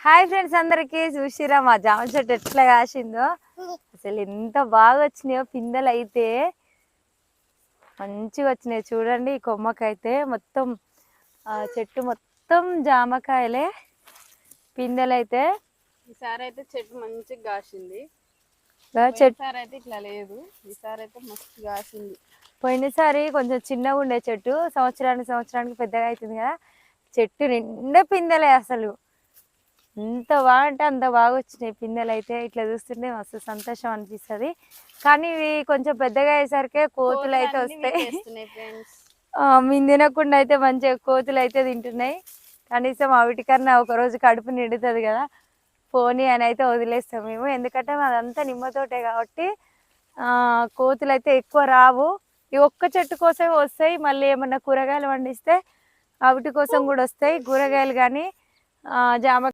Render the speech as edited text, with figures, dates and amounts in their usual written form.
Hi friends, అందరికి చూసిరా మా జామ చెట్టు ఎట్లా కాసిందో. అసలు ఎంత బాగా వచ్చినాయో పిందెలు అయితే మంచిగా వచ్చినాయి. చూడండి, ఈ కొమ్మకైతే మొత్తం చెట్టు మొత్తం జామకాయలే. పిందెలు అయితే ఈసారి అయితే చెట్టు మంచిగా కాసింది. చెట్టు అయితే ఇట్లా లేదు, ఈసారి అయితే మస్తు కాసింది. పోయినసారి కొంచెం చిన్నగా ఉండే చెట్టు సంవత్సరానికి పెద్దగా అవుతుంది కదా. చెట్టు నిండా పిందెలే. అసలు ఎంత బాగా అంటే అంత బాగా వచ్చినాయి పిందెలు అయితే. ఇట్లా చూస్తుంటే మస్తు సంతోషం అనిపిస్తుంది. కానీ ఇవి కొంచెం పెద్దగా అయ్యేసరికి కోతులు అయితే వస్తాయి. మేము తినకుండా అయితే మంచిగా కోతులు అయితే తింటున్నాయి. కనీసం వాటికన్నా ఒకరోజు కడుపు నిండుతుంది కదా, పోనీ అని అయితే వదిలేస్తాం మేము. ఎందుకంటే అదంతా నిమ్మతోటే కాబట్టి కోతులు అయితే ఎక్కువ రావు. ఈ ఒక్క చెట్టు కోసమే వస్తాయి. మళ్ళీ ఏమన్నా కూరగాయలు పండిస్తే వాటి కోసం కూడా వస్తాయి కూరగాయలు. కానీ జామ